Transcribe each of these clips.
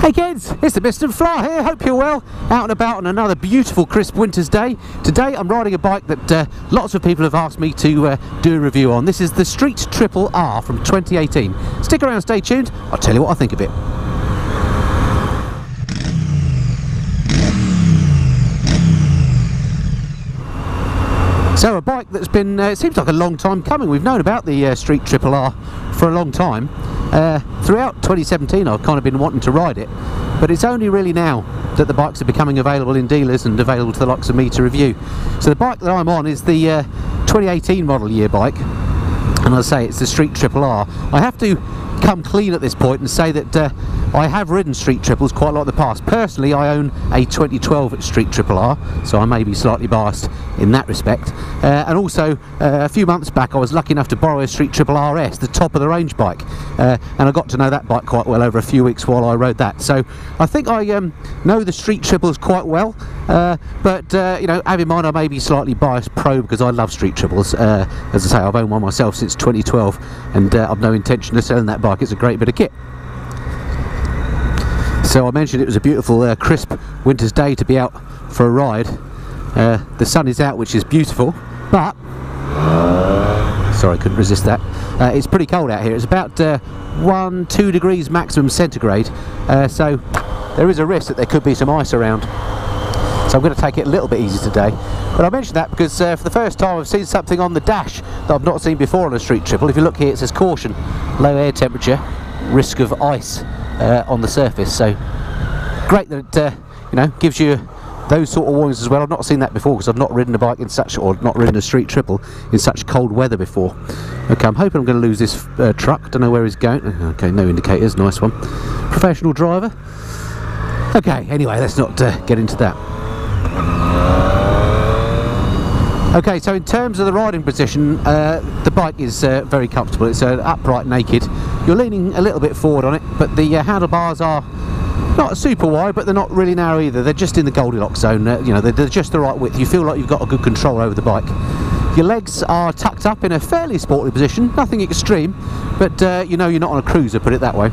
Hey kids, it's the Mr. Fly here, hope you're well, out and about on another beautiful crisp winter's day. Today I'm riding a bike that lots of people have asked me to do a review on. This is the Street Triple R from 2018. Stick around, stay tuned, I'll tell you what I think of it. So a bike that's been, it seems like a long time coming. We've known about the Street Triple R for a long time. Throughout 2017 I've kind of been wanting to ride it, but it's only really now that the bikes are becoming available in dealers and available to the likes of me to review. So the bike that I'm on is the 2018 model year bike, and as I say, it's the Street Triple R. I have to come clean at this point and say that I have ridden Street Triples quite a lot in the past. Personally, I own a 2012 Street Triple R, so I may be slightly biased in that respect. And also, a few months back, I was lucky enough to borrow a Street Triple RS, the top of the range bike, and I got to know that bike quite well over a few weeks while I rode that. So I think I know the Street Triples quite well, but you know, have in mind I may be slightly biased pro because I love Street Triples. As I say, I've owned one myself since 2012, and I've no intention of selling that bike. It's a great bit of kit. So I mentioned it was a beautiful crisp winter's day to be out for a ride. The sun is out, which is beautiful, but sorry, I couldn't resist that. It's pretty cold out here. It's about 1-2 degrees maximum centigrade, so there is a risk that there could be some ice around. So I'm going to take it a little bit easy today. But I mentioned that because for the first time I've seen something on the dash that I've not seen before on a Street Triple. If you look here, it says caution, low air temperature, risk of ice on the surface. So great that it you know, gives you those sort of warnings as well. I've not seen that before because I've not ridden a bike in such, or not ridden a Street Triple in such cold weather before. Okay, I'm hoping I'm going to lose this truck. Don't know where he's going. Okay, no indicators. Nice one. Professional driver. Okay, anyway, let's not get into that. Okay, so in terms of the riding position, the bike is very comfortable. It's upright naked. You're leaning a little bit forward on it, but the handlebars are not super wide, but they're not really narrow either. They're just in the Goldilocks zone. You know, they're just the right width. You feel like you've got a good control over the bike. Your legs are tucked up in a fairly sporty position, nothing extreme, but you know, you're not on a cruiser, put it that way.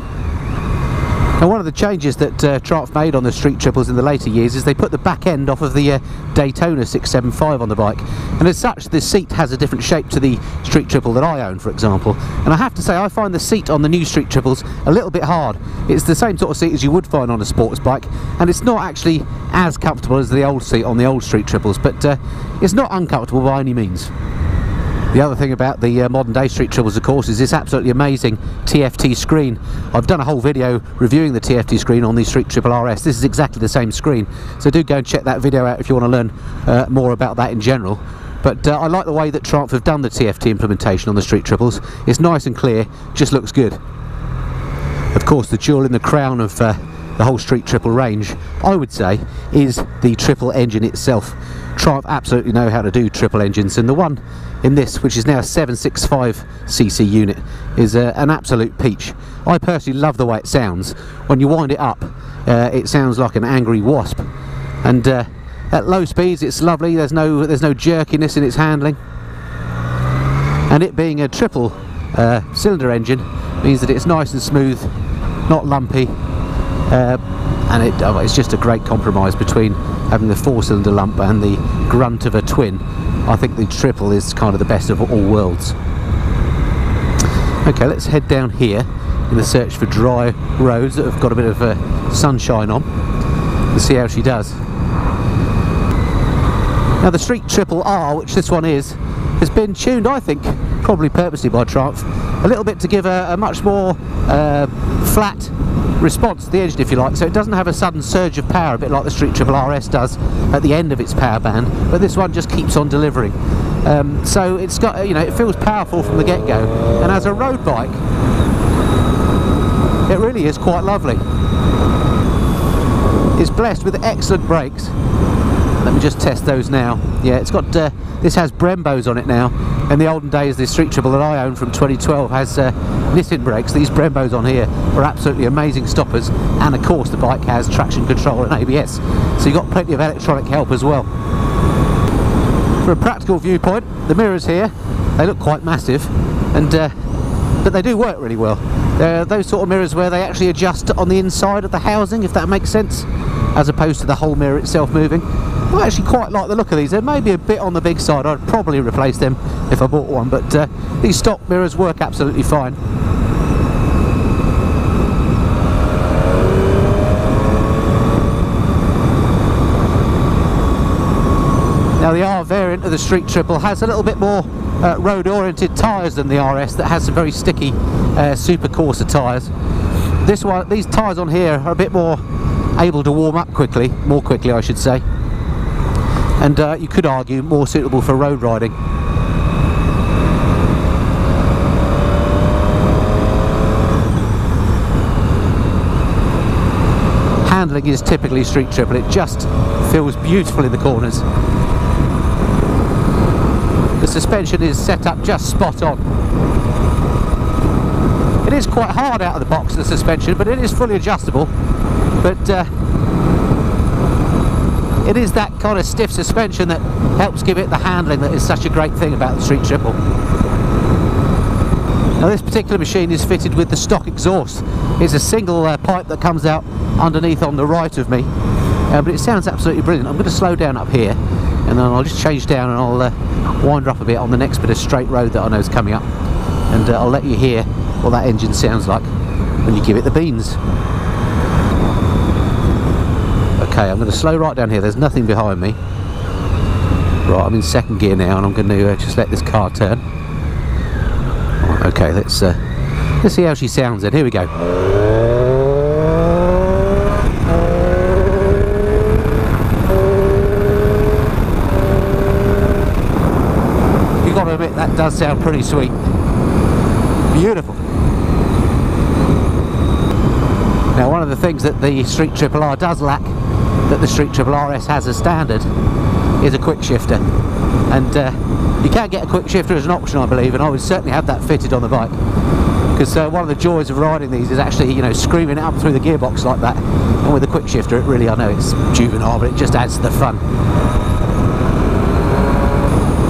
Now, one of the changes that Triumph made on the Street Triples in the later years is they put the back end off of the Daytona 675 on the bike, and as such the seat has a different shape to the Street Triple that I own, for example. And I have to say, I find the seat on the new Street Triples a little bit hard. It's the same sort of seat as you would find on a sports bike, and it's not actually as comfortable as the old seat on the old Street Triples, but it's not uncomfortable by any means. The other thing about the modern day Street Triples, of course, is this absolutely amazing TFT screen. I've done a whole video reviewing the TFT screen on the Street Triple RS. This is exactly the same screen, so do go and check that video out if you want to learn more about that in general. But I like the way that Triumph have done the TFT implementation on the Street Triples. It's nice and clear, just looks good. Of course, the jewel in the crown of the whole Street Triple range, I would say, is the triple engine itself. Triumph absolutely know how to do triple engines, and the one in this, which is now a 765cc unit, is an absolute peach. I personally love the way it sounds. When you wind it up, it sounds like an angry wasp, and at low speeds it's lovely. There's no jerkiness in its handling, and it being a triple cylinder engine means that it's nice and smooth, not lumpy, and it's just a great compromise between having the 4-cylinder lump and the grunt of a twin. I think the triple is kind of the best of all worlds. Okay, let's head down here in the search for dry roads that have got a bit of sunshine on and see how she does. Now, the Street Triple R, which this one is, has been tuned, I think, probably purposely by Triumph, a little bit to give a much more flat response to the engine, if you like, so it doesn't have a sudden surge of power, a bit like the Street Triple RS does at the end of its power band, but this one just keeps on delivering. So it's got, you know, it feels powerful from the get-go, and as a road bike it really is quite lovely. It's blessed with excellent brakes. Let me just test those now. Yeah, it's got this has Brembos on it now. In the olden days, the Street Triple that I own from 2012 has Nissin brakes. These Brembos on here are absolutely amazing stoppers, and of course the bike has traction control and ABS, so you've got plenty of electronic help as well. From a practical viewpoint, the mirrors here, they look quite massive, and but they do work really well. They're those sort of mirrors where they actually adjust on the inside of the housing, if that makes sense, as opposed to the whole mirror itself moving. I actually quite like the look of these. They're maybe a bit on the big side. I'd probably replace them if I bought one, but these stock mirrors work absolutely fine. Now the R variant of the Street Triple has a little bit more road-oriented tyres than the RS that has some very sticky super Corsa tyres. These tyres on here are a bit more able to warm up more quickly I should say, and you could argue more suitable for road riding. Handling is typically Street Triple. It just feels beautiful in the corners. The suspension is set up just spot on. It is quite hard out of the box, the suspension, but it is fully adjustable. But it is that kind of stiff suspension that helps give it the handling that is such a great thing about the Street Triple. Now this particular machine is fitted with the stock exhaust. It's a single pipe that comes out underneath on the right of me, but it sounds absolutely brilliant. I'm going to slow down up here, and then I'll just change down and I'll wind up a bit on the next bit of straight road that I know is coming up, and I'll let you hear what that engine sounds like when you give it the beans. Okay, I'm going to slow right down here. There's nothing behind me. Right, I'm in second gear now, and I'm going to just let this car turn. Right, okay, let's see how she sounds then. Here we go. You've got to admit, that does sound pretty sweet. Beautiful. Now, one of the things that the Street Triple R does lack, that the Street Triple RS has as standard, is a quick shifter. And you can get a quick shifter as an option, I believe, and I would certainly have that fitted on the bike. Because one of the joys of riding these is actually, you know, screaming it up through the gearbox like that. And with a quick shifter, it really, I know it's juvenile, but it just adds to the fun.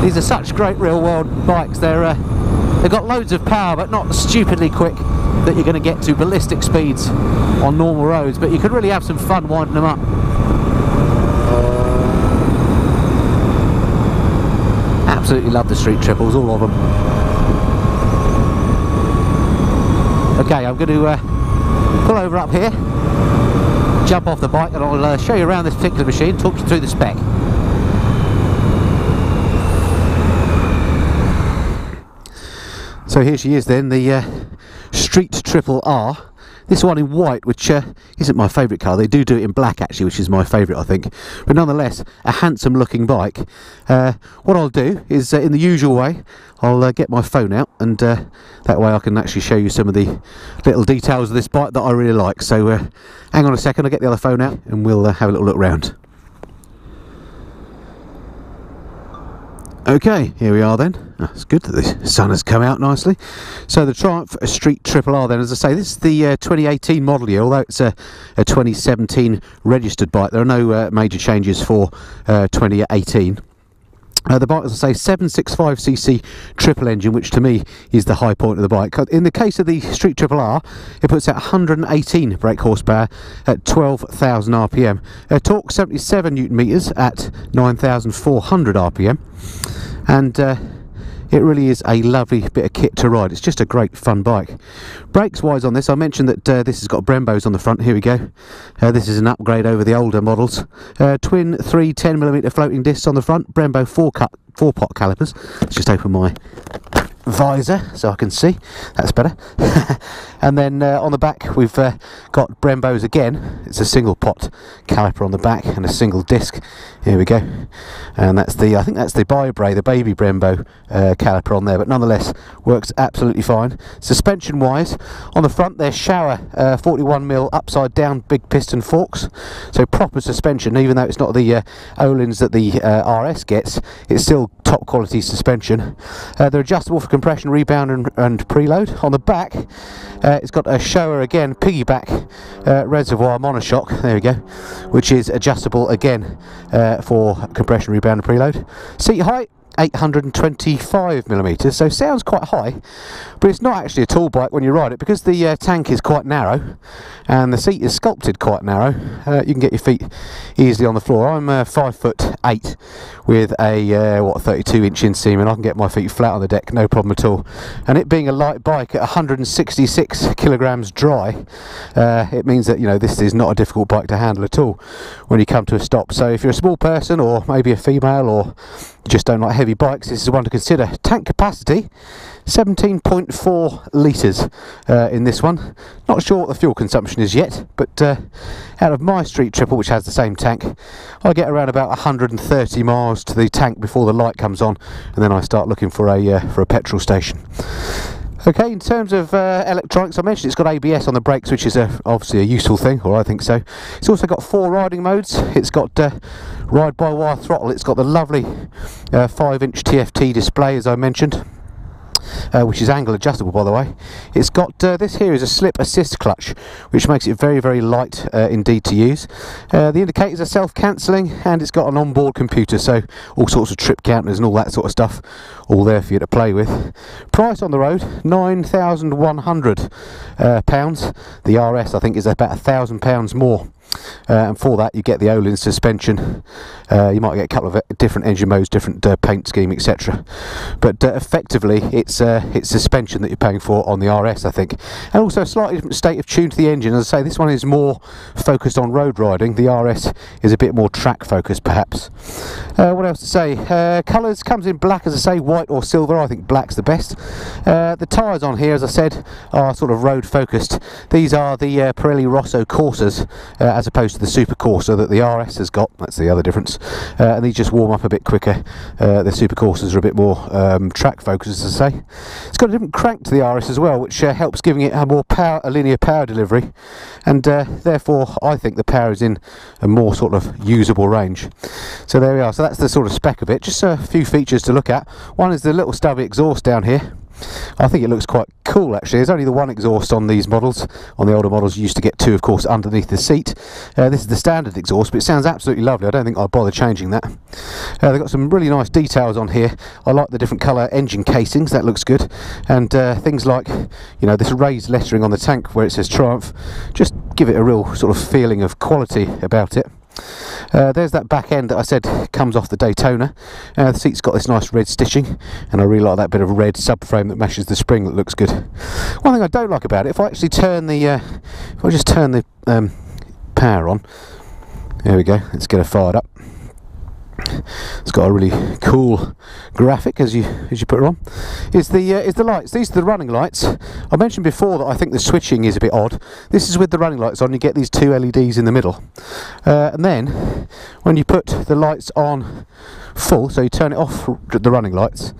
These are such great real-world bikes. They've got loads of power, but not stupidly quick that you're going to get to ballistic speeds on normal roads, but you could really have some fun winding them up. Absolutely love the Street Triples, all of them. Okay, I'm going to pull over up here, jump off the bike, and I'll show you around this particular machine, talk you through the spec. So here she is then, the Street Triple R. This one in white, which isn't my favourite colour. They do it in black actually, which is my favourite I think. But nonetheless, a handsome looking bike. What I'll do is, in the usual way, I'll get my phone out, and that way I can actually show you some of the little details of this bike that I really like. So hang on a second, I'll get the other phone out and we'll have a little look round. Okay, here we are then. Oh, it's good that the sun has come out nicely. So the Triumph Street Triple R then, as I say, this is the 2018 model year, although it's a 2017 registered bike. There are no major changes for 2018. The bike, as I say, 765cc triple engine, which to me is the high point of the bike. In the case of the Street Triple R, it puts out 118 brake horsepower at 12,000 RPM. Torque 77 Newton meters at 9,400 RPM. And it really is a lovely bit of kit to ride. It's just a great fun bike. Brakes wise on this, I mentioned that this has got Brembos on the front. Here we go. This is an upgrade over the older models. Twin 3 10mm floating discs on the front. Brembo 4-pot calipers. Let's just open my visor so I can see. That's better. And then on the back we've got Brembos again. It's a single pot caliper on the back and a single disc. Here we go. And that's the, I think that's the Bybre, the baby Brembo caliper on there, but nonetheless works absolutely fine. Suspension wise, on the front there's Shower 41mm upside down big piston forks, so proper suspension. Even though it's not the Öhlins that the RS gets, it's still top quality suspension. They're adjustable for compression, rebound and preload. On the back it's got a Shower again piggyback reservoir monoshock, there we go, which is adjustable again for compression, rebound and preload. Seat height 825mm, so sounds quite high, but it's not actually a tall bike when you ride it, because the tank is quite narrow and the seat is sculpted quite narrow. You can get your feet easily on the floor. I'm 5'8" with a 32-inch inseam, and I can get my feet flat on the deck, no problem at all. And it being a light bike at 166 kilograms dry, it means that, you know, this is not a difficult bike to handle at all when you come to a stop. So if you're a small person, or maybe a female, or you just don't like heavy bikes, this is one to consider. Tank capacity 17.4 litres in this one. Not sure what the fuel consumption is yet, but out of my street triple, which has the same tank, I get around about 130 miles to the tank before the light comes on, and then I start looking for a petrol station. Okay, in terms of electronics, I mentioned it's got ABS on the brakes, which is obviously a useful thing, or I think so. It's also got 4 riding modes. It's got ride-by-wire throttle. It's got the lovely 5-inch TFT display, as I mentioned, which is angle adjustable, by the way. It's got this here is a slip assist clutch, which makes it very, very light indeed to use. The indicators are self-cancelling, and it's got an onboard computer, so all sorts of trip counters and all that sort of stuff, all there for you to play with. Price on the road, £9,100. The RS, I think, is about £1,000 more. And for that you get the Olin suspension. You might get a couple of different engine modes, different paint scheme, etc. But effectively it's suspension that you're paying for on the RS, I think, and also a slightly different state of tune to the engine. As I say, this one is more focused on road riding. The RS is a bit more track focused, perhaps. What else to say? Colours comes in black, as I say, white or silver. I think black's the best. The tyres on here, as I said, are sort of road focused. These are the Pirelli Rosso Corsas, as opposed to the Super Corsa that the RS has got. That's the other difference. And these just warm up a bit quicker. The Super Corsas are a bit more track focused, as I say. It's got a different crank to the RS as well, which helps giving it a more linear power delivery, and therefore I think the power is in a more sort of usable range. So there we are. So that's the sort of spec of it. Just a few features to look at. One is the little stubby exhaust down here. I think it looks quite cool, actually. There's only the one exhaust on these models. On the older models you used to get 2, of course, underneath the seat. This is the standard exhaust, but it sounds absolutely lovely. I don't think I'd bother changing that. They've got some really nice details on here. I like the different colour engine casings, that looks good. And things like, you know, this raised lettering on the tank where it says Triumph, just give it a real sort of feeling of quality about it. There's that back end that I said comes off the Daytona. The seat's got this nice red stitching, and I really like that bit of red subframe that matches the spring. That looks good. One thing I don't like about it, if I actually turn the if I just turn the power on, there we go, let's get it fired up. It's got a really cool graphic as you put it on. Is the lights. These are the running lights. I mentioned before that I think the switching is a bit odd. This is with the running lights on. You get these 2 LEDs in the middle, and then when you put the lights on full, so you turn it off, the running lights,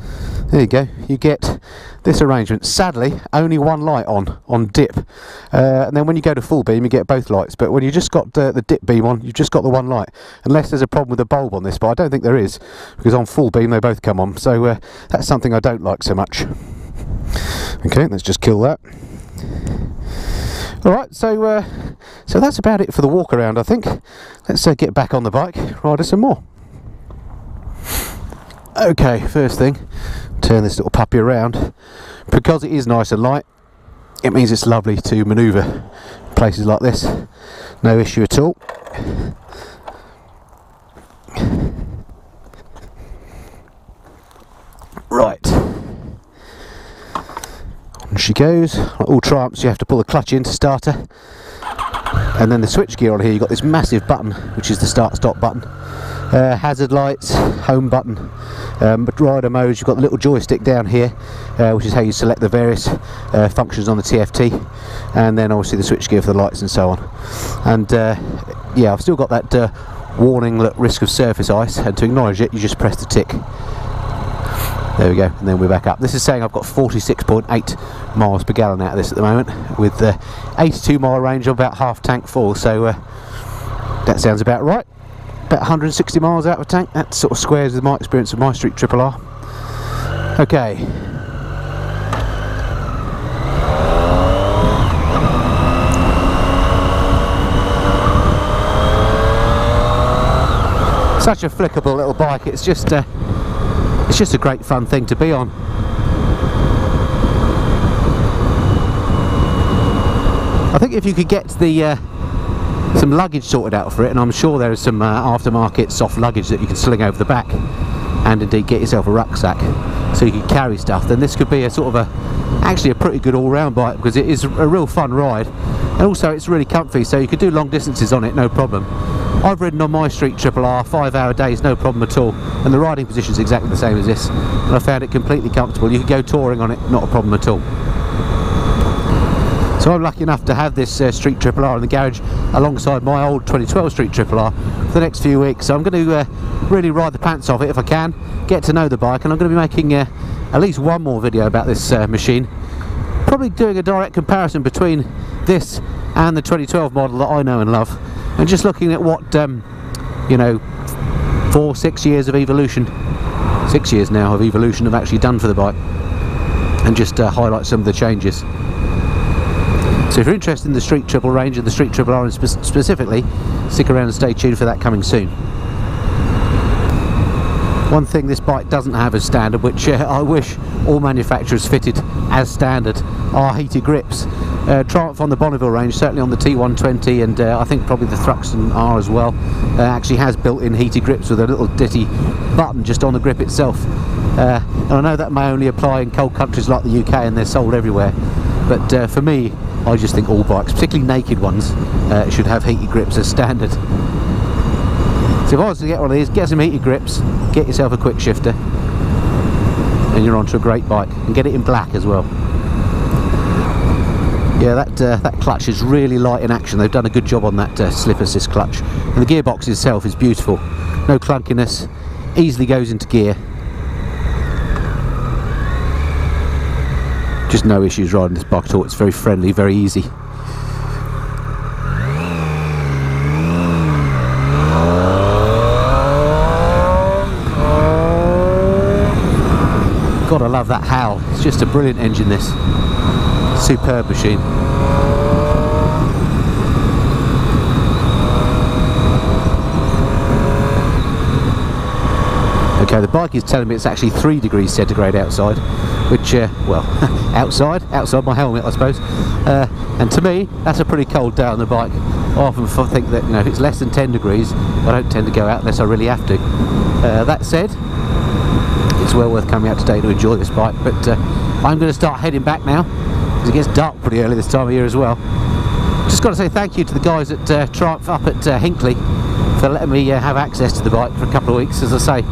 there you go, you get this arrangement. Sadly, only one light on dip, and then when you go to full beam you get both lights. But when you just got the dip beam on, you've just got the one light, unless there's a problem with the bulb on this, but I don't think there is, because on full beam they both come on. So that's something I don't like so much. Okay, let's just kill that. Alright, so that's about it for the walk around, I think. Let's get back on the bike, ride us some more. Okay, first thing, turn this little puppy around. Because it is nice and light, it means it's lovely to manoeuvre places like this. No issue at all. Right. On she goes. Like all Triumphs, you have to pull the clutch in to start her. And then the switchgear on here, you've got this massive button, which is the start-stop button. Hazard lights, home button, but rider modes, you've got the little joystick down here, which is how you select the various functions on the TFT, and then obviously the switchgear for the lights and so on. And yeah, I've still got that warning, look, risk of surface ice, and to acknowledge it you just press the tick. There we go, and then we're back up. This is saying I've got 46.8 miles per gallon out of this at the moment, with 82 mile range on about half tank full, so that sounds about right. About 160 miles out of a tank. That sort of squares with my experience of my street triple R. Okay. Such a flickable little bike. It's just it's just a great fun thing to be on. I think if you could get the some luggage sorted out for it, and I'm sure there is some aftermarket soft luggage that you can sling over the back, and indeed get yourself a rucksack so you can carry stuff, then this could be a sort of actually a pretty good all-round bike, because it is a real fun ride, and also it's really comfy, so you could do long distances on it, no problem. I've ridden on my Street Triple R 5-hour days, no problem at all, and the riding position is exactly the same as this, and I found it completely comfortable. You could go touring on it, not a problem at all. So I'm lucky enough to have this Street Triple R in the garage alongside my old 2012 Street Triple R for the next few weeks. So I'm going to really ride the pants off it if I can, get to know the bike, and I'm going to be making at least one more video about this machine. Probably doing a direct comparison between this and the 2012 model that I know and love, and just looking at what, you know, 4-6 years of evolution, 6 years now of evolution have actually done for the bike, and just highlight some of the changes. So if you're interested in the Street Triple range and the Street Triple R specifically, stick around and stay tuned for that coming soon. One thing this bike doesn't have as standard, which I wish all manufacturers fitted as standard, are heated grips. Triumph on the Bonneville range, certainly on the T120, and I think probably the Thruxton R as well, actually has built-in heated grips with a little ditty button just on the grip itself. And I know that may only apply in cold countries like the UK, and they're sold everywhere, but for me, I just think all bikes, particularly naked ones, should have heated grips as standard. So if I was to get one of these, get some heated grips, get yourself a quick shifter, and you're onto a great bike, and get it in black as well. Yeah, that clutch is really light in action. They've done a good job on that slip assist clutch, and the gearbox itself is beautiful. No clunkiness, easily goes into gear. Just no issues riding this bike at all. It's very friendly, very easy. God, I love that howl. It's just a brilliant engine, this. Superb machine. Okay, the bike is telling me it's actually 3 degrees centigrade outside, which, well, outside my helmet, I suppose. And to me, that's a pretty cold day on the bike. I often think that, you know, if it's less than 10 degrees, I don't tend to go out unless I really have to. That said, it's well worth coming out today to enjoy this bike, but I'm going to start heading back now, because it gets dark pretty early this time of year as well. Just got to say thank you to the guys at Triumph up at Hinckley for letting me have access to the bike for a couple of weeks. As I say,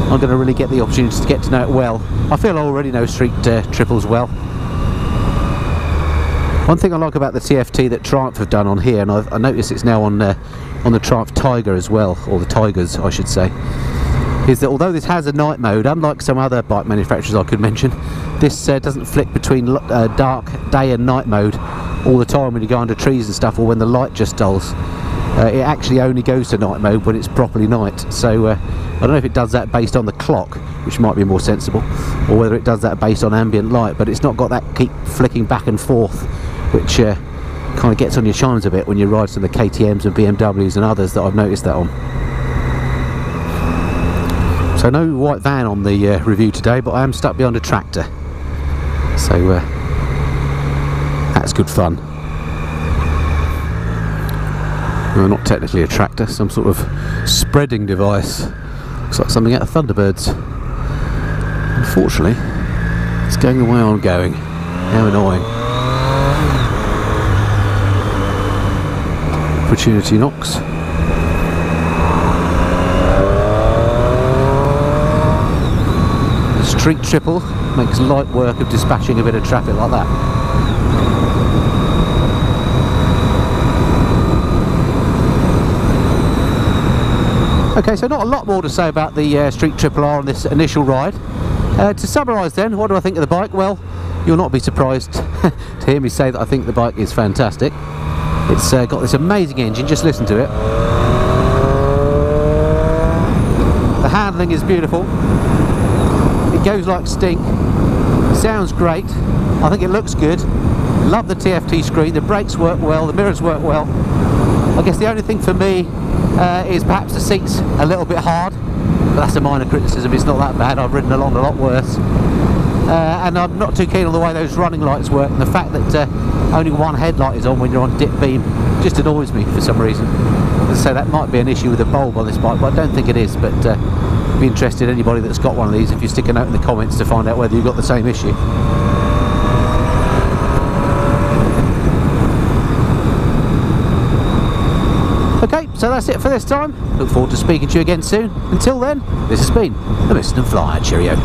I'm going to really get the opportunity to get to know it well. I feel I already know Street Triples well. One thing I like about the TFT that Triumph have done on here, and I noticed it's now on the Triumph Tiger as well, or the Tigers I should say, is that although this has a night mode, unlike some other bike manufacturers I could mention, this doesn't flick between dark day and night mode all the time when you go under trees and stuff, or when the light just dulls. It actually only goes to night mode when it's properly night. So I don't know if it does that based on the clock, which might be more sensible, or whether it does that based on ambient light, but it's not got that keep flicking back and forth, which kind of gets on your chimes a bit when you ride some of the KTMs and BMWs and others that I've noticed that on. So no white van on the review today, but I am stuck behind a tractor, so that's good fun. No, not technically a tractor, some sort of spreading device. Looks like something out of Thunderbirds. Unfortunately, it's going the way I'm going. How annoying. Opportunity knocks. The Street Triple makes light work of dispatching a bit of traffic like that. Okay, so not a lot more to say about the Street Triple R on this initial ride. To summarise then, what do I think of the bike? Well, you'll not be surprised to hear me say that I think the bike is fantastic. It's got this amazing engine, just listen to it. The handling is beautiful. It goes like stink. It sounds great. I think it looks good. Love the TFT screen, the brakes work well, the mirrors work well. I guess the only thing for me is perhaps the seats a little bit hard, but that's a minor criticism. It's not that bad. I've ridden along a lot worse. And I'm not too keen on the way those running lights work, and the fact that only one headlight is on when you're on dip beam just annoys me for some reason. As I say, that might be an issue with the bulb on this bike, but I don't think it is. But be interested, anybody that's got one of these, if you stick a note in the comments to find out whether you've got the same issue. Okay, so that's it for this time. Look forward to speaking to you again soon. Until then, this has been the Mr. Flyer. Cheerio.